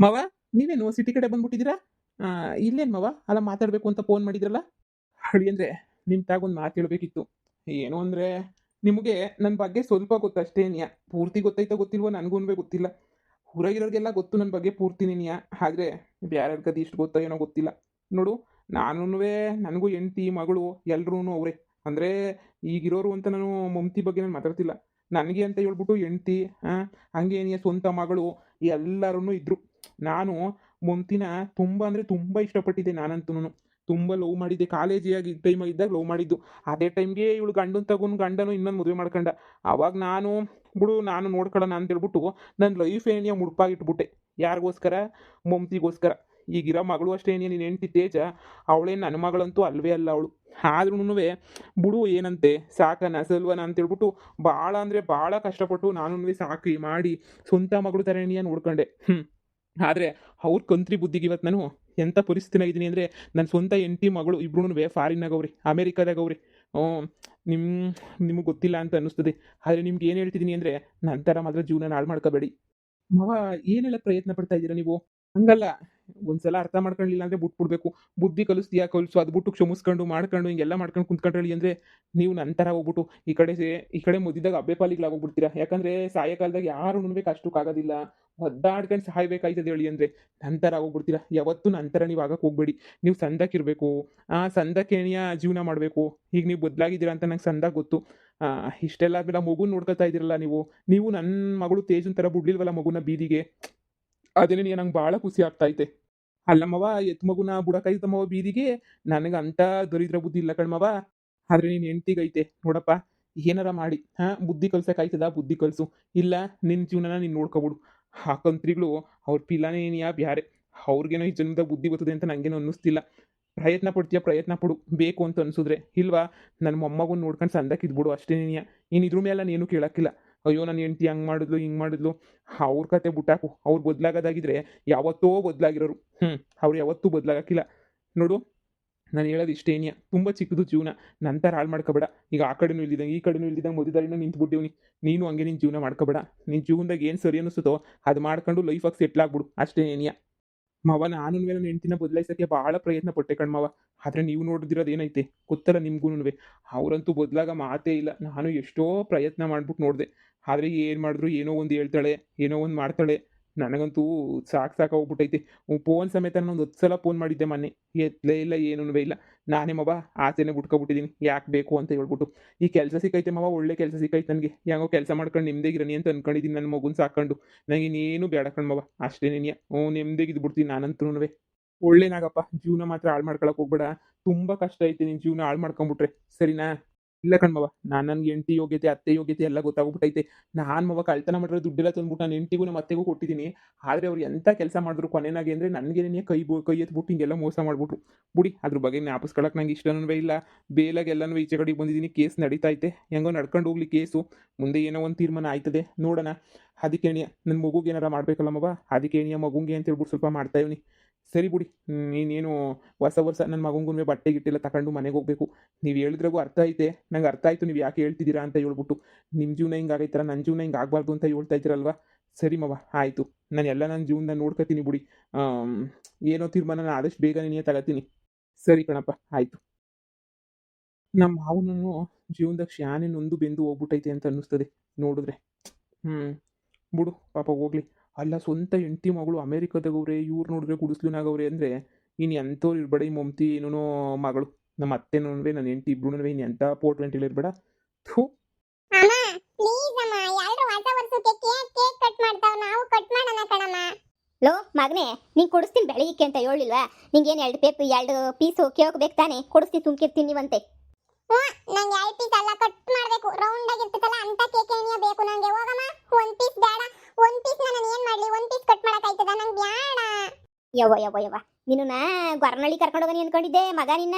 ಮಾವ, ನೀವೇನು ಸಿಟಿ ಕಡೆ ಬಂದ್ಬಿಟ್ಟಿದ್ದೀರಾ? ಇಲ್ಲೇನು ಮಾವ ಅಲ್ಲ ಮಾತಾಡಬೇಕು ಅಂತ ಫೋನ್ ಮಾಡಿದ್ರಲ್ಲ? ಅಳಿಯಂದ್ರೆ ನಿಮ್ಮ ತಾಗೊಂದು ಮಾತು ಹೇಳ್ಬೇಕಿತ್ತು. ಏನು ಅಂದರೆ, ನಿಮಗೆ ನನ್ನ ಬಗ್ಗೆ ಸ್ವಲ್ಪ ಗೊತ್ತಷ್ಟೇನ್ಯ. ಪೂರ್ತಿ ಗೊತ್ತೈತೋ ಗೊತ್ತಿಲ್ವೋ ನನಗೂ ಗೊತ್ತಿಲ್ಲ. ಊರಾಗಿರೋರಿಗೆಲ್ಲ ಗೊತ್ತು ನನ್ನ ಬಗ್ಗೆ ಪೂರ್ತಿನೇನ್ಯ. ಆದರೆ ಬ್ಯಾರ್ಯಾರ ಕತೆ ಇಷ್ಟು ಗೊತ್ತೋ ಏನೋ ಗೊತ್ತಿಲ್ಲ. ನೋಡು, ನಾನುನುವೇ ನನಗೂ ಹೆಂಡ್ತಿ, ಮಗಳು ಎಲ್ರೂ ಅವರೇ. ಅಂದರೆ ಈಗಿರೋರು ಅಂತ ನಾನು ಮಮತಿ ಬಗ್ಗೆ ನಾನು ಮಾತಾಡ್ತಿಲ್ಲ. ನನಗೆ ಅಂತ ಹೇಳ್ಬಿಟ್ಟು ಹೆಂಡ್ತಿ, ಹಂಗೇನಿಯ ಸ್ವಂತ ಮಗಳು ಎಲ್ಲರೂ ಇದ್ದರು. ನಾನು ಮಮತಿನ ತುಂಬ ಅಂದರೆ ತುಂಬ ಇಷ್ಟಪಟ್ಟಿದ್ದೆ ನಾನಂತೂ. ತುಂಬ ಲವ್ ಮಾಡಿದ್ದೆ. ಕಾಲೇಜಿಯಾಗಿ ಟೈಮಾಗ ಇದ್ದಾಗ ಲವ್ ಮಾಡಿದ್ದು. ಅದೇ ಟೈಮ್ಗೆ ಇವಳು ಗಂಡನ ತಗೊಂಡು ಗಂಡನು ಇನ್ನೊಂದು ಮದುವೆ ಮಾಡ್ಕೊಂಡ. ಆವಾಗ ನಾನು ಬಿಡು ನಾನು ನೋಡ್ಕೊಳ್ಳೋಣ ಅಂತೇಳ್ಬಿಟ್ಟು ನನ್ನ ಲೈಫ್ ಏನಿಯ ಮುಡುಪಾಗಿಟ್ಬಿಟ್ಟೆ. ಯಾರಿಗೋಸ್ಕರ? ಮಮತಿಗೋಸ್ಕರ. ಈಗಿರೋ ಮಗಳು ಅಷ್ಟೇ ಏನಿಯ ನಿನ್ನ ಹೆಂಡ್ತಿ ತೇಜ, ಅವಳೇನು ನನ್ನ ಮಗಳಂತೂ ಅಲ್ವೇ ಅಲ್ಲ ಅವಳು. ಆದ್ರೂ ಬಿಡು ಏನಂತೆ ಸಾಕನ ಸಲ್ವನ ಅಂತೇಳ್ಬಿಟ್ಟು ಭಾಳ ಅಂದರೆ ಭಾಳ ಕಷ್ಟಪಟ್ಟು ನಾನು ಸಾಕಿ ಮಾಡಿ ಸ್ವಂತ ಮಗಳು ಥರ ಏನಿಯ ನೋಡ್ಕೊಂಡೆ. ಆದರೆ ಅವ್ರ ಕಂತ್ರಿ ಬುದ್ಧಿಗೆ ಇವತ್ತು ನಾನು ಎಂಥ ಪರಿಸ್ಥಿತಿನಾಗಿದ್ದೀನಿ ಅಂದರೆ, ನನ್ನ ಸ್ವಂತ ಹೆಂಡ್ತಿ ಮಗಳು ಇಬ್ರೂ ಫಾರಿನ್ನಾಗವ್ರಿ, ಅಮೇರಿಕಾದಾಗವ್ರಿ. ಹ್ಞೂ. ನಿಮ್ಮ ನಿಮಗೆ ಗೊತ್ತಿಲ್ಲ ಅಂತ ಅನ್ನಿಸ್ತದೆ. ಆದರೆ ನಿಮ್ಗೆ ಏನು ಹೇಳ್ತಿದ್ದೀನಿ ಅಂದರೆ, ನಂತರ ಮಾತ್ರ ಜೀವನ ಹಾಳು ಮಾಡ್ಕೋಬೇಡಿ. ಮಾವ, ಏನು ಹೇಳಕ್ಕೆ ಪ್ರಯತ್ನ ಪಡ್ತಾ ಇದ್ದೀರಾ ನೀವು? ಹಂಗಲ್ಲ. ಒಂದ್ಸಲ ಅರ್ಥ ಮಾಡ್ಕೊಳ್ಳಿಲ್ಲ ಅಂದರೆ ಬಿಟ್ಬಿಡ್ಬೇಕು. ಬುದ್ಧಿ ಕಲಿಸ್ತೀಯಾ ಕಲಿಸು, ಅದು ಬಿಟ್ಟು ಕ್ಷಮಿಸ್ಕೊಂಡು ಮಾಡ್ಕೊಂಡು ಹಿಂಗೆಲ್ಲ ಮಾಡ್ಕೊಂಡು ಕುಂತ್ಕೊಂಡ್ರಳಿ ಅಂದರೆ ನೀವು ನಂತರ ಹೋಗ್ಬಿಟ್ಟು ಈ ಕಡೆ ಮುದ್ದಿದಾಗ ಹಬ್ಬೆ ಪಾಲಿಗಳಾಗೋಗ್ಬಿಡ್ತೀರಾ. ಯಾಕಂದರೆ ಸಾಯೋ ಕಾಲದಾಗ ಯಾರು ಕಷ್ಟಕ್ಕಾಗೋದಿಲ್ಲ. ಒದ್ದಾಡ್ಕೊಂಡು ಸಾಯ್ಬೇಕಾಯ್ತದೆ ಹೇಳಿ ಅಂದರೆ ನಂತರ ಆಗೋಗ್ಬಿಡ್ತೀರಾ. ಯಾವತ್ತೂ ನಂತರ ನೀವು ಆಗಕ್ಕೆ ಹೋಗ್ಬೇಡಿ. ನೀವು ಸಂದಕ್ಕಿರಬೇಕು. ಸಂದಕ್ಕೇಣಿಯ ಜೀವನ ಮಾಡಬೇಕು. ಈಗ ನೀವು ಬದಲಾಗಿದ್ದೀರಾ ಅಂತ ನಂಗೆ ಸಂದಾಗ ಗೊತ್ತು. ಇಷ್ಟೆಲ್ಲ ಆದ್ಮೇಲೆ ಆ ಮಗುನ ನೋಡ್ಕೊತಾ ಇದ್ದೀರಲ್ಲ ನೀವು. ನೀವು ನನ್ನ ಮಗಳು ತೇಜನ್ ಥರ ಬಿಡ್ಲಿಲ್ವಲ್ಲ ಮಗುನ ಬೀದಿಗೆ. ಅದೇನೇ ನಂಗೆ ಭಾಳ ಖುಷಿ ಆಗ್ತೈತೆ. ಅಲ್ಲಮ್ಮವ್ವ, ಎತ್ತು ಮಗುನ ಬುಡಕಾಯ್ತಮ್ಮವ್ವ ಬೀದಿಗೆ. ನನಗೆ ಅಂಥ ದರಿದ್ರ ಬುದ್ಧಿ ಇಲ್ಲ ಕಣ್ಮವ್ವ. ಆದರೆ ನಿನ್ನ ಹೆಂಡ್ತಿಗೈತೆ ನೋಡಪ್ಪ. ಏನಾರ ಮಾಡಿ ಬುದ್ಧಿ ಕಲ್ಸಕ್ಕಾಯ್ತದ ಬುದ್ಧಿ ಕಲಿಸು. ಇಲ್ಲ ನಿನ್ನ ಜೀವನನ ನೀನು ನೋಡ್ಕೊಬಿಡು. ಆ ಕಂತ್ರಿಗಳು ಅವ್ರ ಪಿಲಾನೇ ಏನಿಯಾ ಬ್ಯಾರೆ. ಅವ್ರಿಗೇನೋ ಈ ಜನ್ಮದಾಗ ಬುದ್ಧಿ ಬರ್ತದೆ ಅಂತ ನನಗೇನೋ ಅನ್ನಿಸ್ತಿಲ್ಲ. ಪ್ರಯತ್ನ ಪಡ್ತೀಯ, ಪ್ರಯತ್ನ ಪಡು. ಬೇಕು ಅಂತ ಅನ್ಸಿದ್ರೆ. ಇಲ್ವಾ ನನ್ನ ಮೊಮ್ಮಗನ ನೋಡ್ಕೊಂಡು ಸಂದಕ್ಕಿದ್ಬಿಡು ಅಷ್ಟೇನೇನಿಯ. ಇನ್ನು ಇದ್ರ ಮೇಲೆ ನಾನೇನು ಕೇಳೋಕ್ಕಿಲ್ಲ. ಅಯ್ಯೋ ನನ್ನ ಹೆಂಡ್ತಿ ಹಂಗೆ ಮಾಡಿದ್ಲು ಹಿಂಗೆ ಮಾಡಿದ್ಲು, ಅವ್ರ ಕತೆ ಬಿಟ್ಟಾಕು. ಅವ್ರು ಬದಲಾಗೋದಾಗಿದ್ರೆ ಯಾವತ್ತೋ ಬದಲಾಗಿರೋರು. ಅವ್ರು ಯಾವತ್ತೂ ಬದಲಾಗಕ್ಕಿಲ್ಲ. ನೋಡು, ನಾನು ಹೇಳೋದು ಇಷ್ಟೇನಿಯ. ತುಂಬ ಚಿಕ್ಕದು ಜೀವನ. ನಂತರ ಹಾಳು ಮಾಡ್ಕೋಬೇಡ. ಈಗ ಆ ಕಡೆನೂ ಇಲ್ದಿದ್ದಂಗೆ ಈ ಕಡೆನೂ ಇಲ್ದಿದ್ದಂಗೆ ಮಧ್ಯದಾರಿನ ನಿಂತ್ಬಿಟ್ಟಿವ್ನಿ. ನೀನು ಹಂಗೆ ನಿನ್ನ ಜೀವನ ಮಾಡ್ಕೋಬೇಡ. ನಿನ್ನ ಜೀವನದಾಗ ಏನು ಸರಿ ಅನ್ನಿಸುತ್ತೋ ಅದು ಮಾಡ್ಕೊಂಡು ಲೈಫಾಗಿ ಸೆಟ್ಲ್ ಆಗ್ಬಿಡು ಅಷ್ಟೇನಿಯ. ಮಾವ, ನಾನು ನನ್ನ ಹೆಂಡ್ತಿನ ಬದಲಾಯಿಸೋಕ್ಕೆ ಭಾಳ ಪ್ರಯತ್ನ ಪಟ್ಟೆ ಕಣ್ಮವ. ಆದರೆ ನೀವು ನೋಡಿದಿರೋದು ಏನೈತೆ ಗೊತ್ತಲ್ಲ ನಿಮ್ಗೂನುವೆ. ಅವರಂತೂ ಬದಲಾಗ ಮಾತೇ ಇಲ್ಲ. ನಾನು ಎಷ್ಟೋ ಪ್ರಯತ್ನ ಮಾಡ್ಬಿಟ್ಟು ನೋಡಿದೆ. ಆದರೆ ಏನು ಮಾಡಿದ್ರು ಏನೋ ಒಂದು ಹೇಳ್ತಾಳೆ, ಏನೋ ಒಂದು ಮಾಡ್ತಾಳೆ. ನನಗಂತೂ ಸಾಕಾಗೋಗ್ಬಿಟ್ಟೈತೆ. ಫೋನ್ ಸಮೇತ ನಾನು ಒಂದು 10 ಸಲ ಫೋನ್ ಮಾಡಿದ್ದೆ ಮೊನ್ನೆ. ಎತ್ತಲೇ ಇಲ್ಲ, ಏನೂನುವೆ ಇಲ್ಲ. ನಾನೇ ಮವ ಆಸೆನೇ ಬಿಟ್ಕೊಬಿಟ್ಟಿದ್ದೀನಿ. ಯಾಕೆ ಬೇಕು ಅಂತ ಹೇಳ್ಬಿಟ್ಟು. ಈ ಕೆಲಸ ಸಿಕ್ಕೈತೆ ಮಾವ, ಒಳ್ಳೆ ಕೆಲಸ ಸಿಕ್ಕೈತೆ ನನಗೆ. ಹೆಂಗೋ ಕೆಲಸ ಮಾಡ್ಕೊಂಡು ನೆಮ್ಮದಿಗಿರನಿ ಅಂತ ಅನ್ಕೊಂಡಿದ್ದೀನಿ. ನನ್ನ ಮಗುನ ಸಾಕೊಂಡು ನನಗೆ ಇನ್ನೇನು ಬೇಡ ಕಣ್ಮವ. ಅಷ್ಟೇನೇನಿಯ. ನೆಮ್ಮದಿಗಿದ್ದು ಬಿಡ್ತೀನಿ ನಾನಂತೂನುವೆ. ಒಳ್ಳೇನಾಗಪ್ಪ, ಜೀವನ ಮಾತ್ರ ಹಾಳು ಮಾಡ್ಕೊಳಕ್ಕೆ ಹೋಗ್ಬೇಡ. ತುಂಬ ಕಷ್ಟ ಐತೆ ನಿನ್ನ ಜೀವನ ಹಾಳು ಮಾಡ್ಕೊಂಬಿಟ್ರೆ, ಸರಿನಾ? ಇಲ್ಲ ಕಣ್ಮವ, ನಾನು ನನ್ನ ಹೆಂಡ್ತಿ ಯೋಗ್ಯತೆ ಅತ್ತೆ ಯೋಗ್ಯತೆ ಎಲ್ಲ ಗೊತ್ತಾಗ್ಬಿಟ್ಟೈತೆ. ನಾನು ಮವ ಕಳ್ತನ ಮಾಡಿರೋ ದುಡ್ಡೆಲ್ಲ ತಂದ್ಬಿಟ್ಟು ನಾನು ಹೆಂಡ್ತಿಗೂ ನಮ್ಮ ಅತ್ತೆಗೂ ಕೊಟ್ಟಿದ್ದೀನಿ. ಆದರೆ ಅವ್ರು ಎಂಥ ಕೆಲಸ ಮಾಡಿದ್ರು ಕೊನೆನಾಗೆ ಅಂದರೆ ನನಗೇನೇ ಕೈ ಎತ್ಬಿಟ್ಟು ಹಿಂಗೆಲ್ಲ ಮೋಸ ಮಾಡಿಬಿಟ್ರು. ಬಿಡಿ, ಅದ್ರ ಬಗ್ಗೆ ಜ್ಞಾಪಿಸ್ಕೊಳಕ್ಕೆ ನಂಗೆ ಇಷ್ಟನೂ ಇಲ್ಲ. ಬೇಲಾಗೆಲ್ಲನೂ ಈಚೆ ಕಡೆಗೆ ಬಂದಿದ್ದೀನಿ. ಕೇಸ್ ನಡೀತೈತೆ. ಹೆಂಗೋ ನಡ್ಕೊಂಡು ಹೋಗ್ಲಿ ಕೇಸು. ಮುಂದೆ ಏನೋ ಒಂದು ತೀರ್ಮಾನ ಆಯ್ತದೆ, ನೋಡೋಣ. ಅದಕ್ಕೇಣಿಯ ನನ್ನ ಮಗುಗೆ ಏನಾರ ಮಾಡಬೇಕಲ್ಲ ಮವ. ಅದಕ್ಕೇಣಿಯ ಮಗುಂಗೆ ಅಂತ ಹೇಳ್ಬಿಟ್ಟು ಸ್ವಲ್ಪ ಮಾಡ್ತಾಯಿವ್ನಿ. ಸರಿ ಬಿಡಿ. ನೀನೇನು ಹೊಸ ವರ್ಷ ನನ್ನ ಮಗಂಗೂ ಬಟ್ಟೆ ಗಿಟ್ಟೆಲ್ಲ ತಗೊಂಡು ಮನೆಗೆ ಹೋಗ್ಬೇಕು. ನೀವು ಹೇಳಿದ್ರಾಗೂ ಅರ್ಥ ಐತೆ. ನಂಗೆ ಅರ್ಥ ಆಯಿತು ನೀವು ಯಾಕೆ ಹೇಳ್ತಿದ್ದೀರಾ ಅಂತ ಹೇಳ್ಬಿಟ್ಟು. ನಿಮ್ಮ ಜೀವನ ಹಿಂಗೆ ಆಗೈತಲ್ಲ, ನನ್ನ ಜೀವನ ಹಿಂಗೆ ಆಗಬಾರ್ದು ಅಂತ ಹೇಳ್ತಾ ಇದ್ದೀರಲ್ವ. ಸರಿ ಮವ, ಆಯಿತು. ನಾನು ಎಲ್ಲ ನನ್ನ ಜೀವನ ನೋಡ್ಕೊತೀನಿ ಬಿಡಿ. ಏನೋ ತೀರ್ಮಾನ ನಾನು ಆದಷ್ಟು ಬೇಗ ನೀನೇ ತಗೋತೀನಿ. ಸರಿ ಕಣಪ್ಪ, ಆಯಿತು. ನಮ್ಮ ಮಾವನನ್ನು ಜೀವನದಾಗ ಶಾನೆ ನೊಂದು ಬೆಂದು ಹೋಗ್ಬಿಟ್ಟೈತೆ ಅಂತ ಅನ್ನಿಸ್ತದೆ ನೋಡಿದ್ರೆ. ಹ್ಞೂ. ಬಿಡು ಪಾಪ ಹೋಗ್ಲಿ. ಅಲ್ಲ, ಸ್ವಂತ ಹೆಂಡ್ತಿ ಮಗಳು ಅಮೇರಿಕಾದಾಗವ್ರೆ, ಇವ್ರು ನೋಡಿದ್ರೆ ಗುಡಿಸ್ಲುನಾಗವ್ರೆ ಅಂದರೆ ಇನ್ನು ಎಂಥವ್ರು ಇರಬೇಡ. ಈ ಮಮತಿ ಏನೋ ಮಗಳು, ನಮ್ಮ ಅತ್ತೆನೂವೆ ನನ್ನ ಹೆಂಡ್ತಿ ಇಬ್ರು ಇನ್ನು ಎಂಥ ಪೋರ್ಟ್ರೆಂಟಿಲಿರಬೇಡ. ಥೂ. ಅಮ್ಮ, ಪ್ಲೀಸ್ ಅಮ್ಮ, ಎಲ್ಲರೂ ಹೊಸ ವರ್ಷಕ್ಕೆ ಕೇಕ್ ಕಟ್ ಮಾಡ್ತಾವ್, ನಾವು ಕಟ್ ಮಾಡೋಣ ಕಣಮ್ಮ. ಲೋ ಮಗನೇ, ನೀನ್ ಕೊಡಿಸ್ತೀನಿ ಬೆಳಿಗ್ಗೆ ಅಂತ ಹೇಳಿಲ್ವಾ? ನಿಂಗೇನು ಎರಡು ಪೀಸು ಕೇಕ್ ಬೇಕು ತಾನೆ? ಕೊಡಿಸ್ತೀನಿ, ಸುಮ್ಕಿರ್ತೀನಿ ನೀವಂತೆ. ನಂಗೆ 2 ಪೀಸ್ ಅಲ್ಲ, ಕಟ್ ಮಾಡಬೇಕು. ರೌಂಡ್ ಆಗಿರ್ತದಲ್ಲ ಅಂತ ಕೇಕ್ ಏನಿಯ ಬೇಕು ನಂಗೆ. ಹೋಗಮ್ಮ, 1 ಪೀಸ್ ಬೇಡ. 1 ಪೀಸ್ ನಾನು ಏನು ಮಾಡಲಿ? 1 ಪೀಸ್ ಕಟ್ ಮಾಡಕ್ ಆಯ್ತದ? ನಂಗೆ ಬೇಡ. ಯವ್ವ ನೀನು ಗೊರನಳ್ಳಿ ಕರ್ಕೊಂಡು ಹೋಗನಿ ಅನ್ಕೊಂಡಿದ್ದೆ ಮಗ ನಿನ್ನ.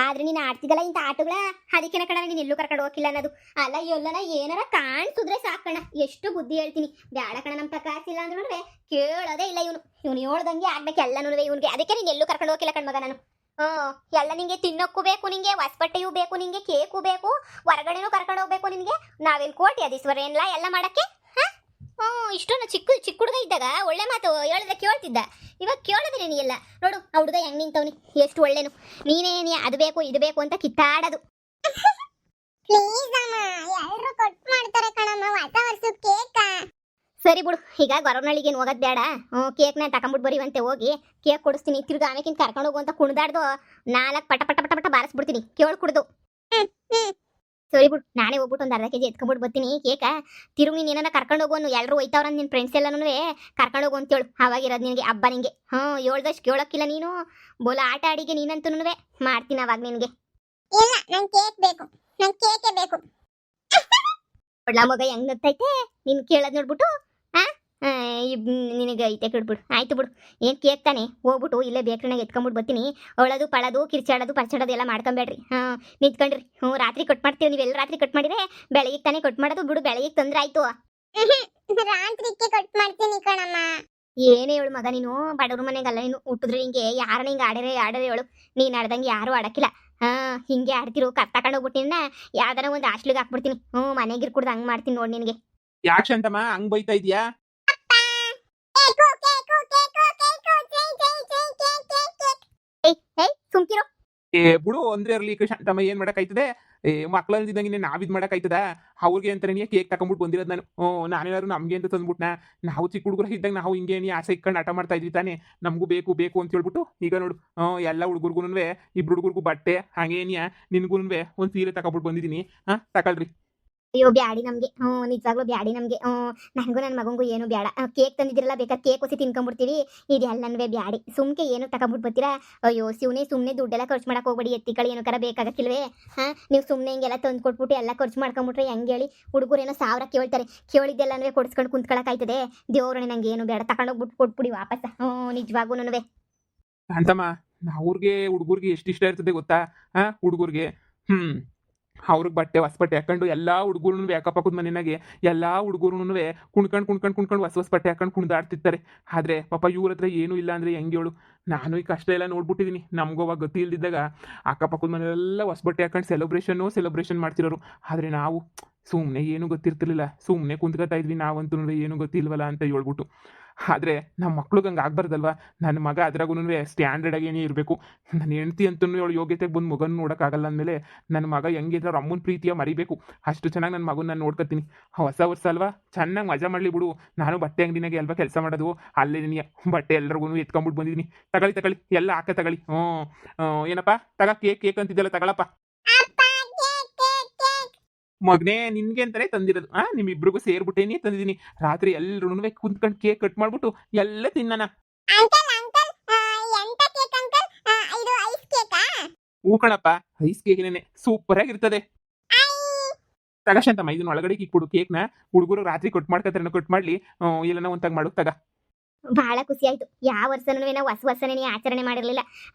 ಆದ್ರೆ ನೀನು ಆಡ್ತಿದ್ದಲ್ಲ ಇಂಥ ಆಟಗಳ, ಅದಕ್ಕೆನ ಕಣ ನೀನು ಎಲ್ಲೂ ಕರ್ಕೊಂಡು ಹೋಗಿಲ್ಲ ಅನ್ನೋದು. ಅಲ್ಲ ಎಲ್ಲನ ಏನಾರ ಕಾಣಿಸಿದ್ರೆ ಸಾಕಣ. ಎಷ್ಟು ಬುದ್ಧಿ ಹೇಳ್ತೀನಿ. ಬ್ಯಾಡ ಕಣ, ನಮ್ಮ ಕಾಸಿಲ್ಲ ಅಂದ್ರೆ ನೋಡ್ರೆ ಕೇಳೋದೇ ಇಲ್ಲ ಇವನು ಹೇಳ್ದಂಗೆ ಆಗ್ಬೇಕು ಎಲ್ಲನೂ ಇವನಿಗೆ. ಅದಕ್ಕೆ ನೀನು ಎಲ್ಲೂ ಕರ್ಕೊಂಡು ಹೋಗಿಲ್ಲ ಕಣ್ಮಗ ನಾನು. ಎಲ್ಲ ನಿಂಗೆ ತಿನ್ನೋಕ್ಕೂ ಬೇಕು, ನಿಂಗೆ ಹೊಸಬಟ್ಟೆಯೂ ಬೇಕು, ನಿಂಗೆ ಕೇಕು ಬೇಕು, ಹೊರಗಡೆನೂ ಕರ್ಕೊಂಡು ಹೋಗ್ಬೇಕು ನಿನಗೆ. ನಾವೇನು ಕೋಟಿ ಅದೀಶ್ವರ ಏನಿಲ್ಲ ಎಲ್ಲ ಮಾಡಕ್ಕೆ. ಇಷ್ಟೊಂದು ಚಿಕ್ಕ ಹುಡುಗ ಇದ್ದಾಗ ಒಳ್ಳೆ ಮಾತು ಹೇಳಿದ್ರೆ ಕೇಳ್ತಿದ್ದ. ಇವಾಗ ಕೇಳೋದ್ರೆ ನೀ ಎಲ್ಲ ನೋಡು, ಆ ಹುಡುಗ ಹೆಂಗ್ ನಿಂತವ್ನಿ, ಎಷ್ಟು ಒಳ್ಳೆನು. ನೀನೇ ಅದು ಬೇಕು ಇದು ಬೇಕು ಅಂತ ಕಿತ್ತಾಡೋದು. ಪ್ಲೀಸ್ ಅಮ್ಮ, ಎಲ್ಲರೂ ಕೊಟ್ಟು ಮಾಡ್ತಾರೆ ಕಣಮ್ಮ ಹೊಸ ವರ್ಷದ ಕೇಕ. ಸರಿ ಬಿಡು, ಈಗ ಗೊರವನಳ್ಳಿಗೆ ಏನು ಹೋಗೋದು ಬೇಡ. ಕೇಕ್ನ ತಗೊಂಬಿಟ್ಟು ಬರೀವಂತೆ, ಹೋಗಿ ಕೇಕ್ ಕೊಡಿಸ್ತೀನಿ. ತಿರ್ಗಿ ಆಮೇಕಿಂತ ಕರ್ಕೊಂಡು ಹೋಗು ಅಂತ ಕುಣಿದಾಡ್ದು 4 ಪಟ ಪಟ ಪಟ ಪಟ ಬಾರಿಸ್ಬಿಡ್ತೀನಿ, ಕೇಳ್ ಕುಡ್ದು. ಸರಿ ಬಿಡು, ನಾನೇ ಹೋಗ್ಬಿಟ್ಟು ಒಂದು ಅರ್ಧ ಕೆಜಿ ಎತ್ಕೊಂಡ್ಬಿಟ್ಟು ಬರ್ತೀನಿ ಕೇಕ. ತಿರುಗಿ ನೀನು ಏನಾರ ಕರ್ಕೊಂಡು ಹೋಗು, ಎಲ್ಲರೂ ಹೋಯ್ತಾವ್ರ ನಿನ್ನ ಫ್ರೆಂಡ್ಸ್ ಎಲ್ಲನೂ ಕರ್ಕೊಂಡು ಹೋಗು ಅಂತೇಳು. ಅವಾಗಿರೋದು ನಿನಗೆ ಹಬ್ಬ. ನಿಂಗೆ ಹೇಳ್ದಷ್ಟು ಕೇಳೋಕ್ಕಿಲ್ಲ ನೀನು. ಬೋಲ ಆಟ ಆಡಿಗೆ ನೀನಂತೂ ಮಾಡ್ತೀನಿ ಅವಾಗ ನಿನಗೆ. ಇಲ್ಲ, ನಂಗೆ ಕೇಕ್ ಬೇಕು, ನಂಗೆ ಕೇಕೇ ಬೇಕು. ಒಳ್ಳ ಮಗ ಹೆಂಗ್ ನಗ್ತೈತೆ ನೀನು ಕೇಳೋದು ನೋಡ್ಬಿಟ್ಟು. ನಿನಗೆ ಐತೆ ಕಿಡ್ಬಿಡು. ಆಯ್ತು ಬಿಡು, ಏನು ಕೇಕ್ ತಾನೆ, ಹೋಗ್ಬಿಟ್ಟು ಇಲ್ಲೇ ಬೇಕ್ರಿನಾಗ ಎತ್ಕೊಂಡ್ಬಿಟ್ಟು ಬರ್ತೀನಿ. ಅವಳದು ಪಳದು ಕಿರ್ಚಾಡೋದು ಪರ್ಚಾಡೋದು ಎಲ್ಲ ಮಾಡ್ಕೊಂಬೇಡ್ರಿ. ನಿಂತ್ಕೊಂಡ್ರಿ. ರಾತ್ರಿ ಕಟ್ ಮಾಡ್ತೀವಿ. ನೀವೆಲ್ಲ ರಾತ್ರಿ ಕಟ್ ಮಾಡಿದ್ರೆ ಬೆಳಗ್ಗೆ ತಾನೇ ಕಟ್ ಮಾಡೋದು. ಬಿಡು, ಬೆಳಗ್ಗೆ ತೊಂದರೆ ಆಯ್ತು. ರಾತ್ರಿಗೆ ಕಟ್ ಮಾಡ್ತೀನಿ ಕಣಮ್ಮ. ಏನೇ ಹೇಳು ಮಗ, ನೀನು ಬಡವ್ರ ಮನೆಗಲ್ಲ. ನೀನು ಹುಟ್ಟಿದ್ರೆ ಹಿಂಗೆ ಯಾರನ್ನ ಹಿಂಗೆ ಆಡರೆ ಹೇಳು. ನೀನು ಆಡ್ದಂಗೆ ಯಾರು ಆಡಕ್ಕಿಲ್ಲ. ಹಿಂಗೆ ಆಡ್ತಿರು. ತಗೊಂಡು ಹೋಗ್ಬಿಟ್ಟಿನ ಯಾವ್ದಾರ ಒಂದು ಹಾಸ್ಟ್ಲಿಗೆ ಹಾಕ್ಬಿಡ್ತೀನಿ. ಮನೆಗಿರ್ ಕುಡ್ದು ಹಂಗೆ ಮಾಡ್ತೀನಿ ನೋಡಿ ನಿನಗೆ. ಯಾಕೆ ಶಾಂತಮ್ಮ ಹಂಗ್ ಬೈತಾ ಇದೀಯಾ? ಸುಮ್ಕಿರೋ. ಬಿಡು ಅಂದ್ರೆ ಇರ್ಲಿ ಶಾಂತಮ್ಮ, ಏನ್ ಮಾಡಕ್ಕಾಯ್ತದೆ? ಮಕ್ಳು ಅಂದಿದ್ದಂಗೆ ನಾವಿದ್ ಮಾಡಕ್ಕಾಯ್ತದ? ಅವ್ರಿಗೆ ಅಂತಾನೆ ಕೇಕ್ ತಗೊಂಡ್ಬಿಟ್ಟು ಬಂದಿರೋದು ನಾನು. ನಾನೇನಾದ್ರು ನಮ್ಗೆ ಅಂತ ತಂದ್ಬಿಟ್ನ? ನಾವು ಚಿಕ್ಕ ಹುಡುಗರು ಇದ್ದಾಗ ನಾವು ಹಿಂಗೆ ಆಸೆ ಇಟ್ಕೊಂಡು ಆಟ ಮಾಡ್ತಾ ಇದ್ವಿ ತಾನೆ. ನಮಗೂ ಬೇಕು ಬೇಕು ಅಂತ ಹೇಳ್ಬಿಟ್ಟು ಈಗ ನೋಡು, ಎಲ್ಲ ಹುಡುಗರ್ಗು ಇಬ್ರು ಹುಡುಗರ್ಗು ಬಟ್ಟೆ ಹಾಗೇನಿಯಾ ನಿನ್ಗೂ ಒಂದು ಸೀರೆ ತಗೊಂಡ್ಬಿಟ್ಟು ಬಂದಿದ್ದೀನಿ. ತಗೊಳ್ರಿ. ಅಯ್ಯೋ ಬ್ಯಾಡಿ ನಮ್ಗೆ. ನಿಜವಾಗ್ಲೂ ಬ್ಯಾಡಿ ನಮ್ಗೆ. ನನಗೂ ನನ್ನ ಮಗಂಗೂ ಏನು ಬೇಡ. ಕೇಕ್ ತಂದಿದ್ದಿರಲ್ಲ, ಬೇಕಾದ್ರೆ ಕೇಕ್ ಹೊಸಿ ತಿನ್ಕೊಂಡ್ಬಿಡ್ತೀವಿ. ಇದೆಲ್ಲನೂ ಬ್ಯಾಡಿ. ಸುಮ್ಕೆ ಏನು ತಗೊಂಡ್ಬಿಟ್ಟು ಬರ್ತೀರಾ? ಅಯ್ಯೋ ಸುಮ್ಮನೆ ದುಡ್ಡೆಲ್ಲ ಖರ್ಚು ಮಾಡಕ್ಕೆ ಹೋಗ್ಬೇಡಿ. ಎತ್ತಿಕಳಿ ಏನಕ್ಕಾರ ಬೇಕಾಗಕ್ಕಿಲ್ವೇ? ನೀವು ಸುಮ್ಮನೆ ಹಿಂಗೆಲ್ಲ ತಂದು ಕೊಟ್ಬಿಟ್ಟು ಎಲ್ಲ ಖರ್ಚು ಮಾಡ್ಕೊಂಬಿಟ್ರೆ ಹೆಂಗೆ ಹೇಳಿ? ಹುಡುಗರೇನೋ 1000 ಕೇಳ್ತಾರೆ. ಕೇಳಿದ್ದೆಲ್ಲನೂ ಕೊಡಿಸ್ಕೊಂಡು ಕುಂತ್ಕೊಳಕ್ಕಾಯ್ತದೆ? ದೇವ್ರೇ ನಂಗೆ ಏನು ಬೇಡ, ತಗೊಂಡೋಗ್ಬಿಟ್ಟು ಕೊಟ್ಬಿಡಿ ವಾಪಸ್. ನಿಜವಾಗೂ ಶಾಂತಮ್ಮ, ಅವ್ರಿಗೆ ಹುಡುಗರ್ಗೆ ಎಷ್ಟಿಷ್ಟ ಇರ್ತದೆ ಗೊತ್ತಾ? ಹುಡುಗರ್ಗೆ ಅವ್ರಿಗೆ ಬಟ್ಟೆ ಹೊಸ ಬಟ್ಟೆ ಹಾಕೊಂಡು ಎಲ್ಲಾ ಹುಡುಗರು ಅಕ್ಕಪಕ್ಕದ ಮನೆಯಾಗೆ ಎಲ್ಲಾ ಹುಡುಗರು ಕುಣ್ಕೊಂಡು ಹೊಸ ಬಟ್ಟೆ ಹಾಕೊಂಡು ಕುಣಿದಾಡ್ತಿರ್ತಾರೆ. ಆದ್ರೆ ಪಾಪ ಇವ್ರ ಹತ್ರ ಏನೂ ಇಲ್ಲ ಅಂದ್ರೆ ಹೆಂಗೆ ಹೇಳು? ನಾನು ಈ ಕಷ್ಟ ಎಲ್ಲ ನೋಡ್ಬಿಟ್ಟಿದ್ದೀನಿ. ನಮಗೂ ಅವಾಗ ಗತಿ ಇಲ್ದಿದ್ದಾಗ ಅಕ್ಕಪಕ್ಕದ ಮನೆಯೆಲ್ಲ ಹೊಸ ಬಟ್ಟೆ ಹಾಕೊಂಡು ಸೆಲೆಬ್ರೇಷನ್ ಮಾಡ್ತಿರೋರು. ಆದ್ರೆ ನಾವು ಸುಮ್ಮನೆ ಏನು ಗೊತ್ತಿರ್ತಿರ್ಲಿಲ್ಲ, ಸುಮ್ಮನೆ ಕುಂತ್ಕೊತಾ ಇದ್ವಿ. ನಾವಂತೂ ಏನು ಗೊತ್ತಿಲ್ವಲ್ಲ ಅಂತ ಹೇಳ್ಬಿಟ್ಟು. ಆದರೆ ನಮ್ಮ ಮಕ್ಳಿಗೆ ಹಂಗೆ ಆಗ್ಬಾರ್ದಲ್ವ? ನನ್ನ ಮಗ ಅದ್ರಾಗೂ ಸ್ಟ್ಯಾಂಡರ್ಡ್ ಆಗೇನೇ ಇರಬೇಕು. ನನ್ನ ಹೆಂಡತಿ ಅಂತೂ ಅವಳು ಯೋಗ್ಯತೆಗೆ ಬಂದು ಮಗನ ನೋಡೋಕ್ಕಾಗಲ್ಲ ಅಂದಮೇಲೆ ನನ್ನ ಮಗ ಹೆಂಗಿದ್ರೆ ಅವ್ರ ಅಮ್ಮನ ಪ್ರೀತಿಯ ಮರಿಬೇಕು. ಅಷ್ಟು ಚೆನ್ನಾಗಿ ನನ್ನ ಮಗನ ನಾನು ನೋಡ್ಕೊತೀನಿ. ಹೊಸ ವರ್ಷ ಅಲ್ವಾ, ಚೆನ್ನಾಗಿ ಮಜಾ ಮಾಡಲಿ ಬಿಡು. ನಾನು ಬಟ್ಟೆ ಅಂಗಡಿನಾಗೆ ಅಲ್ವಾ ಕೆಲಸ ಮಾಡೋದು, ಅಲ್ಲೇ ನಿನಗೆ ಬಟ್ಟೆ ಎಲ್ರಿಗೂ ಎತ್ಕೊಂಡ್ಬಿಟ್ಟು ಬಂದಿದ್ದೀನಿ. ತಗೊಳ್ಳಿ ಎಲ್ಲ ತಗೊಳ್ಳಿ. ಏನಪ್ಪ ಕೇಕ್ ಅಂತಿದ್ದಲ್ಲ, ತಗೊಳಪ್ಪ. ಮಗನೇ ನಿನ್ಗೆ ಅಂತಾನೆ ತಂದಿರೋದು. ನಿಮ್ಮಿಬ್ರಿಗೂ ಸೇರ್ಬಿಟ್ಟೇನೆ ತಂದಿದ್ದೀನಿ. ರಾತ್ರಿ ಎಲ್ರೂ ಕುಂತ್ಕೊಂಡು ಕೇಕ್ ಕಟ್ ಮಾಡ್ಬಿಟ್ಟು ಎಲ್ಲ ತಿನ್ನೋಣ. ಹೂ ಕಣಪ್ಪ, ಐಸ್ ಕೇಕ್ನೇನೆ ಸೂಪರ್ ಆಗಿರ್ತದೆ. ತಗಶಂತಮ್ಮ, ಇದನ್ನ ಒಳಗಡೆ ಇಕ್ಬಿಡು ಕೇಕ್ನ. ಹುಡುಗರು ರಾತ್ರಿ ಕಟ್ ಮಾಡ್ಕೊತಾರೆ, ಕಟ್ ಮಾಡ್ಲಿ. ಎಲ್ಲನ ಒಂತಾಗ ಮಾಡು ತಗ. ಬಹಳ ಖುಷಿ ಆಯ್ತು. ಯಾವ ವರ್ಷನೂ ನಾವು ಹೊಸ ವರ್ಷನೇ ಆಚರಣೆ ಮಾಡಿರಲಿಲ್ಲ.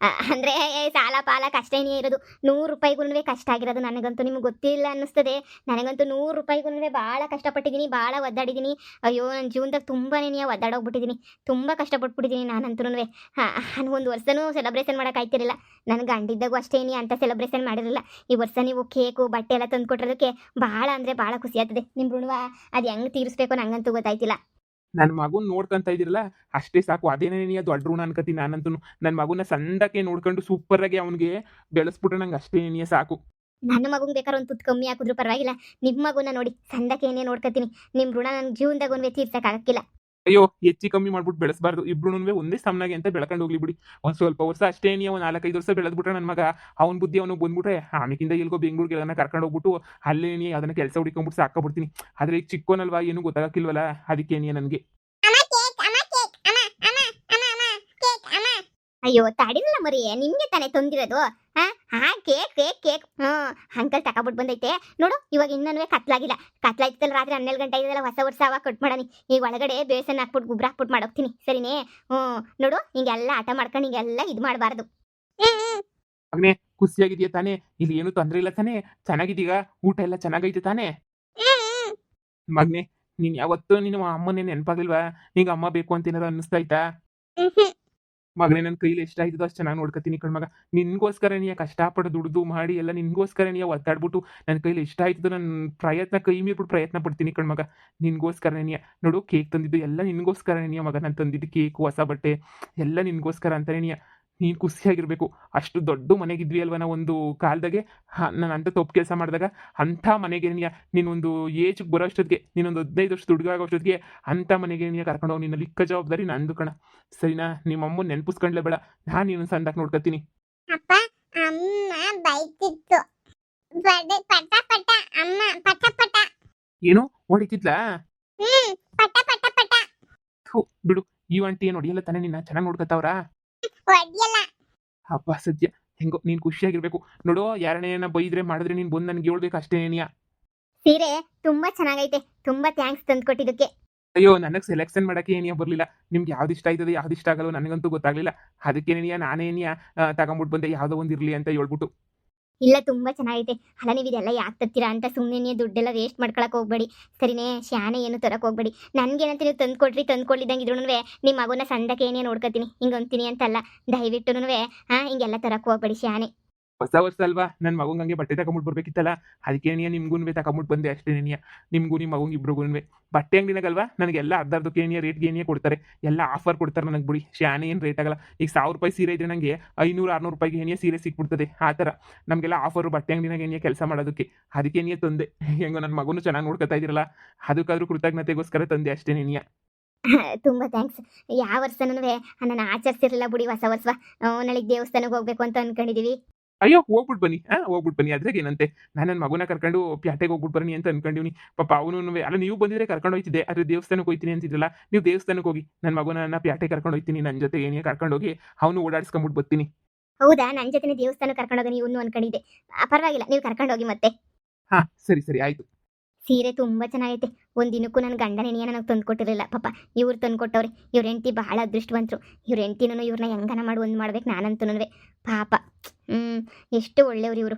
ಅಂದ್ರೆ ಸಾಲ ಪಾಲ ಕಷ್ಟ ಏನೇ ಇರೋದು. 100 ರೂಪಾಯಿಗೂ ಕಷ್ಟ ಆಗಿರೋದು ನನಗಂತೂ. ನಿಮ್ಗೆ ಗೊತ್ತಿಲ್ಲ ಅನ್ನಿಸ್ತದೆ, ನನಗಂತೂ 100 ರೂಪಾಯಿಗೂ ಭಾಳ ಕಷ್ಟಪಟ್ಟಿದ್ದೀನಿ, ಭಾಳ ಒದ್ದಾಡಿದ್ದೀನಿ. ಅಯ್ಯೋ, ನನ್ನ ಜೀವನದಾಗ ತುಂಬಾನೇ ಒದ್ದಾಡೋಗ್ಬಿಟ್ಟಿದ್ದೀನಿ, ತುಂಬ ಕಷ್ಟಪಟ್ಬಿಟ್ಟಿದ್ದೀನಿ ನಾನಂತೂ. ನಾನು ಒಂದು ವರ್ಷನೂ ಸೆಲೆಬ್ರೇಷನ್ ಮಾಡೋಕ್ಕಾಯ್ತಿರಲಿಲ್ಲ. ನನ್ನ ಗಂಡಿದ್ದಾಗೂ ಅಷ್ಟೇ ಅಂತ ಸೆಲೆಬ್ರೇಷನ್ ಮಾಡಿರಲಿಲ್ಲ. ಈ ವರ್ಷ ನೀವು ಕೇಕು ಬಟ್ಟೆ ಎಲ್ಲ ತಂದು ಕೊಟ್ಟಿರೋದಕ್ಕೆ ಭಾಳ ಅಂದರೆ ಭಾಳ ಖುಷಿ ಆಗ್ತದೆ. ನಿಮ್ಮ ಋಣವ ಅದು ಹೆಂಗೆ ತೀರಿಸ್ಬೇಕು ನಂಗಂತೂ ಗೊತ್ತಾಯ್ತಿಲ್ಲ. ನನ್ನ ಮಗುನ ನೋಡ್ಕೊಂತ ಇದಿರಲ್ಲ ಅಷ್ಟೇ ಸಾಕು. ಅದೇನೇ ದೊಡ್ಡ ಋಣ ಅನ್ಕತೀನಿ ನಾನಂತೂ. ನನ್ನ ಮಗುನ ಸಂದಕ್ಕೆ ನೋಡ್ಕೊಂಡು ಸೂಪರ್ ಆಗಿ ಅವನಿಗೆ ಬೆಳೆಸ್ಬಿಟ್ರೆ ನಂಗೆ ಅಷ್ಟೇ ಸಾಕು. ನನ್ನ ಮಗುಂಗೆ ಬೇಕಾದ್ರೆ ಒಂದು ತುತ್ತು ಕಮ್ಮಿ ಹಾಕಿದ್ರು ಪರವಾಗಿಲ್ಲ. ನಿಮ್ಮ ಮಗುನ ನೋಡಿ ಸಂದಕ್ಕೆ ಏನೇ ನೋಡ್ಕೊತೀನಿ. ನಿಮ್ಮ ಋಣ ನನ್ನ ಜೀವನದಾಗ ತೀರ್ಸಕ್ಕಾಗಕ್ಕಿಲ್ಲ. ಅಯ್ಯೋ, ಹೆಚ್ಚಿ ಕಮ್ಮಿ ಮಾಡ್ಬಿಟ್ಟು ಬೆಳೆಸಬಾರ್ದು. ಇಬ್ರು ಒಂದೇ ಸಮನಾಗಿ ಅಂತ ಬೆಳ್ಕೊಂಡು ಹೋಗ್ಲಿ ಬಿಡಿ. ಒಂದು ಸ್ವಲ್ಪ ವರ್ಷ ಅಷ್ಟೇ, ಒಂದು 4-5 ವರ್ಷ ಬೆಳೆದ್ಬಿಟ್ರೆ ನನ್ನ ಮಗ ಅವ್ನ ಬುದ್ಧಿ ಅವನಿಗೆ ಬಂದ್ಬಿಟ್ರೆ ಆಮೇಕಿಂದ ಎಲ್ಗೋ ಬೆಂಗಳೂರಿಗೆ ಎಲ್ಲ ಕರ್ಕೊಂಡು ಹೋಗ್ಬಿಟ್ಟು ಅಲ್ಲೇ ಅದನ್ನ ಕೆಲಸ ಹುಡ್ಕೊಂಡ್ಬಿಟ್ಟು ಸಾಕಾಗ್ಬಿಡ್ತೀನಿ. ಆದ್ರೆ ಈಗ ಚಿಕ್ಕೋನಲ್ವಾ, ಏನು ಗೊತ್ತಾಗಕ್ಕಿಲ್ವಲ್ಲ, ಅದಕ್ಕೆ ನನಗೆ. ಅಯ್ಯೋ ತಡಿರಲ್ಲ ಮರಿ, ನಿಮ್ಗೆ ತಾನೇ ತಂದಿರೋದು. ಕೇಕ್ ಅಂಕಲ್ ತಗೊಬಿಟ್ಟು ಬಂದೈತೆ ನೋಡು. ಇವಾಗ ಇನ್ನೂ ಕತ್ಲಾಗಿಲ್ಲ. ಕತ್ಲಾಯ್ತಲ್ಲ, ರಾತ್ರಿ 12 ಗಂಟೆ ಆಯ್ತಲ್ಲ, ಹೊಸ ವರ್ಷ ಅವಾಗ ಕಟ್ ಮಾಡನಿ. ಈಗ ಒಳಗಡೆ ಬೇಸನ್ ಹಾಕ್ಬಿಟ್ಟು ಗೊಬ್ಬರ ಹಾಕ್ಬಿಟ್ಟು ಮಾಡೋಗ್ತೀನಿ, ಸರಿನೇ? ನೋಡು, ಹಿಂಗೆಲ್ಲ ಆಟ ಮಾಡ್ಕೊಂಡು ಹಿಂಗೆಲ್ಲ ಇದು ಮಾಡಬಾರ್ದು. ಮಗನೇ, ಖುಷಿಯಾಗಿದೆಯಾ ತಾನೇ? ಇಲ್ಲಿ ಏನು ತೊಂದರೆ ಇಲ್ಲ ತಾನೇ? ಚೆನ್ನಾಗಿದೀಗ? ಊಟ ಎಲ್ಲ ಚೆನ್ನಾಗೈತೆ ತಾನೇ? ಮಗನೇ, ನೀನ್ ಯಾವತ್ತೂ ನಿನ್ನ ಅಮ್ಮನೇ ನೆನಪಾಗಿಲ್ವಾ? ಈಗ ಅಮ್ಮ ಬೇಕು ಅಂತ ಏನಾರು ಅನ್ನಿಸ್ತಾ ಆಯ್ತಾ? ಮಗನೇ ನನ್ನ ಕೈಲಿ ಎಷ್ಟಾಯ್ತದೋ ಅಷ್ಟು ಚೆನ್ನಾಗಿ ನೋಡ್ಕೊತೀನಿ ಕಣ್ಮಗ. ನಿನ್ಗೋಸ್ಕರ ನೀ ಕಷ್ಟಪಟ್ಟು ದುಡ್ದು ಮಾಡಿ ಎಲ್ಲ ನಿನ್ಗೋಸ್ಕರ ನೀ ಒತ್ತಾಡ್ಬಿಟ್ಟು ನನ್ನ ಕೈಲಿ ಎಷ್ಟಾಯ್ತದೋ ನನ್ನ ಪ್ರಯತ್ನ ಕೈ ಮೀರ್ಬಿಟ್ಟು ಪ್ರಯತ್ನ ಪಡ್ತೀನಿ ಕಣ್ಮಗ. ನಿನ್ಗೋಸ್ಕರ ನೀ ನೋಡು ಕೇಕ್ ತಂದಿದ್ದು ಎಲ್ಲ ನಿನ್ಗೋಸ್ಕರ ನೀ ಮಗ. ನಾನು ತಂದಿದ್ದು ಕೇಕು ಹೊಸ ಬಟ್ಟೆ ಎಲ್ಲ ನಿನ್ಗೋಸ್ಕರ ಅಂತಾನೆ ನೀನು ಖುಷಿಯಾಗಿರ್ಬೇಕು. ಅಷ್ಟು ದೊಡ್ಡ ಮನೆಗಿದ್ವಿ ಅಲ್ವ ನಾವು ಒಂದು ಕಾಲದಾಗೆ. ನಾನು ಅಂಥ ತಪ್ಪು ಕೆಲಸ ಮಾಡಿದಾಗ ಅಂಥ ಮನೆಗೆ ನೀನೊಂದು ಏಜ್ಗೆ ಬರೋ ಅಷ್ಟೊತ್ತಿಗೆ ನೀನೊಂದು 15 ವರ್ಷ ಹುಡುಗ ಆಗೋ ಅಷ್ಟೊತ್ತಿಗೆ ಅಂಥ ಮನೆಗೆ ಕರ್ಕೊಂಡು ಹೋಗಿ ನಿನ್ನ ಲಿಕ್ಕ ಜವಾಬ್ದಾರಿ ನಂದು ಕಣ. ಸರಿನಾ? ನಿಮ್ಮ ಅಮ್ಮನ ನೆನಪಿಸ್ಕೊಂಡ್ಲೇ ಬೇಡ, ನಾನು ನೀನು ಸಂದಾಕ್ ನೋಡ್ಕೊತೀನಿ. ಅಪ್ಪ ಅಮ್ಮ ಬೈತಿತ್ತು ಪಟ ಪಟ ಅಮ್ಮ ಪಟ ಪಟ. ಏನು ಹೊಡಿತಿದ್ಲಾ? ಪಟ ಪಟ ಪಟ. ಥು ಬಿಡು, ಈ ಆಂಟಿ ಏನು ಹೊಡಿಯಲ್ಲ ತಾನೇ ನಿನ್ನ ಚೆನ್ನಾಗಿ ನೋಡ್ಕೊತಾವ್ರಾ? ಹೊಡ್ಯಲ್ಲ. ಅಪ್ಪ ಸದ್ಯ ಹೆಂಗೋ ನೀನು ಖುಷಿಯಾಗಿರ್ಬೇಕು. ನೋಡು, ಯಾರನೇ ಬೈದ್ರೆ ಮಾಡಿದ್ರೆ ನೀನು ಬಂದು ನನಗೆ ಹೇಳ್ಬೇಕು ಅಷ್ಟೇ. ಸೀರೆ ತುಂಬಾ ಚೆನ್ನಾಗೈತೆ, ತುಂಬಾ ಥ್ಯಾಂಕ್ಸ್ ತಂದ್ಕೊಟ್ಟಿದ್ದಕ್ಕೆ. ಅಯ್ಯೋ, ನನಗೆ ಸೆಲೆಕ್ಷನ್ ಮಾಡೋಕ್ಕೆ ಏನಿಯಾ ಬರಲಿಲ್ಲ. ನಿಮ್ಗೆ ಯಾವ್ದು ಇಷ್ಟ ಆಯ್ತದೆ ಯಾವ್ದು ಇಷ್ಟ ಆಗಲ್ಲ ನನಗಂತೂ ಗೊತ್ತಾಗಲಿಲ್ಲ. ಅದಕ್ಕೇನಿಯಾ ನಾನೇನಿಯಾ ತಗೊಂಬಿಟ್ಟು ಬಂದೆ, ಯಾವುದೋ ಒಂದು ಇರಲಿ ಅಂತ ಹೇಳ್ಬಿಟ್ಟು. ಇಲ್ಲ ತುಂಬಾ ಚೆನ್ನಾಗೈತೆ. ಅಲ್ಲ ನೀವು ಇದೆಲ್ಲ ಯಾಕೆ ತತ್ತೀರಾ ಅಂತ ಸುಮ್ಮನೆ ದುಡ್ಡೆಲ್ಲ ವೇಸ್ಟ್ ಮಾಡ್ಕೊಳಕ್ ಹೋಗ್ಬೇಡಿ, ಸರಿನೇ? ಶಾನೆ ಏನು ತರಕ್ ಹೋಗ್ಬೇಡಿ. ನನ್ಗೇನಂತ ನೀವು ತಂದ್ಕೊಡ್ಲಿದ್ದಂಗೆ ಇದ್ರೂ ನಿಮ್ಮ ಮಗುನ ಸಂದಕ್ಕೆ ಏನೇ ನೋಡ್ಕೊತೀನಿ ಹಿಂಗಂತೀನಿ ಅಂತಲ್ಲ. ದಯವಿಟ್ಟು ಹಿಂಗೆಲ್ಲ ತರಕ್ ಹೋಗ್ಬೇಡಿ ಶಾನೆ. ಹೊಸ ವರ್ಷ ಅಲ್ವಾ, ನನ್ನ ಮಗಂಗೆ ಬಟ್ಟೆ ತಗೊಂಬಿಟ್ಟು ಬರ್ಬೇಕಿತ್ತಲ್ಲ, ಅದಕ್ಕೆ ನಿಮ್ಗೂ ತಗೊಂಬಿಟ್ಟು ಬಂದೆ ಅಷ್ಟೇ. ನಿಮ್ಗೂ ನಿಮ್ಮ ಮಗಂಗೆ ಇಬ್ರಿಗೂ ಬಟ್ಟೆ ಅಂಗಡಿನಾಗಲ್ವಾ, ನನಗೆಲ್ಲ ಅರ್ಧಕ್ಕೆ ರೇಟ್ಗೆ ಕೊಡ್ತಾರೆ, ಎಲ್ಲ ಆಫರ್ ಕೊಡ್ತಾರೆ ನನಗೆ. ಬಿಡಿ, ಶಾನೆ ಏನು ರೇಟ್ ಆಗಲ್ಲ. ಈಗ 1000 ರೂಪಾಯಿ ಸೀರೆ ಇದ್ರೆ ನನಗೆ 500-600 ರೂಪಾಯಿಗೆ ಸೀರೆ ಸಿಕ್ಬಿಡ್ತದೆ. ಆ ಥರ ನಮಗೆಲ್ಲ ಆಫರು ಬಟ್ಟೆ ಅಂಗಡಿನಾಗ ಕೆಲಸ ಮಾಡೋದಕ್ಕೆ. ಅದಕ್ಕೆ ತಂದೆ. ಹೆಂಗೋ ನನ್ನ ಮಗನೂ ಚೆನ್ನಾಗಿ ನೋಡ್ಕೊತಾ ಇದ್ದೀರಲ್ಲ, ಅದಕ್ಕಾದ್ರೂ ಕೃತಜ್ಞತೆಗೋಸ್ಕರ ತಂದೆ ಅಷ್ಟೇ. ತುಂಬಾ ಥ್ಯಾಂಕ್ಸ್. ಯಾವ ವರ್ಷನೂ ನಾನು ಆಚರಿಸಿರಲಿಲ್ಲ ಬಿಡಿ ಹೊಸ ವರ್ಷ. ನಾಳೆ ದೇವಸ್ಥಾನಕ್ಕೆ ಹೋಗ್ಬೇಕು ಅಂತ ಅನ್ಕೊಂಡಿದೀವಿ. ಅಯ್ಯೋ, ಹೋಗ್ಬಿಟ್ಟು ಬನ್ನಿ, ಹೋಗ್ಬಿಟ್ಟು ಬನ್ನಿ. ಅದ್ರಾಗ ಏನಂತೆ, ನಾನು ನನ್ನ ಮಗುನ ಕರ್ಕೊಂಡು ಪ್ಯಾಟೆಗೆ ಹೋಗ್ಬಿಟ್ಟು ಬನ್ನಿ ಅಂತ ಅನ್ಕೊಂಡಿವ್ನಿ. ಪಾಪ ಅವನು ಅಲ್ಲ, ನೀವು ಬಂದಿದ್ರೆ ಕರ್ಕೊಂಡು ಹೋಗ್ತಿದ್ದೆ, ಅದ್ರ ದೇವಸ್ಥಾನಕ್ಕೆ ಹೋಗ್ತೀನಿ ಅಂತಿದ್ರಲ್ಲ, ನೀವು ದೇವಸ್ಥಾನಕ್ಕೆ ಹೋಗಿ. ನನ್ನ ಮಗುನ ಪ್ಯಾಟೆ ಕರ್ಕೊಂಡು ಹೋಗ್ತೀನಿ, ನನ್ನ ಜೊತೆ ಏನೇ ಕರ್ಕೊಂಡು ಹೋಗಿ ಅವನು ಓಡಾಡಿಸ್ಕೊಂಬಿಟ್ಟು ಬರ್ತೀನಿ. ಹೌದಾ? ನನ್ನ ಜೊತೆ ದೇವಸ್ಥಾನ ಕರ್ಕೊಂಡು ಹೋಗಿ ನೀವು ಅನ್ಕೊಂಡಿದ್ದೆ. ಪರವಾಗಿಲ್ಲ, ನೀವು ಕರ್ಕೊಂಡು ಹೋಗಿ ಮತ್ತೆ. ಹಾ, ಸರಿ ಸರಿ ಆಯ್ತು. ಸೀರೆ ತುಂಬಾ ಚೆನ್ನಾಗೈತೆ. ಒಂದಿನಕ್ಕೂ ನನ್ನ ಗಂಡ ನೆನೆಯ ನನಗೆ ತಂದ್ಕೊಟ್ಟಿರಲಿಲ್ಲ. ಪಾಪ ಇವ್ರು ತಂದ್ಕೊಟ್ಟವ್ರೆ. ಇವ್ರ ಹೆಂಡತಿ ಬಹಳ ಅದೃಷ್ಟವಂತರು. ಇವ್ರ ಹೆಂಡತಿನೂ ಇವ್ರನ್ನ ಹೆಂಗನ ಮಾಡಿ ಒಂದು ಮಾಡ್ಬೇಕು ನಾನಂತೂ ಪಾಪ. ಎಷ್ಟು ಒಳ್ಳೆಯವ್ರು ಇವರು.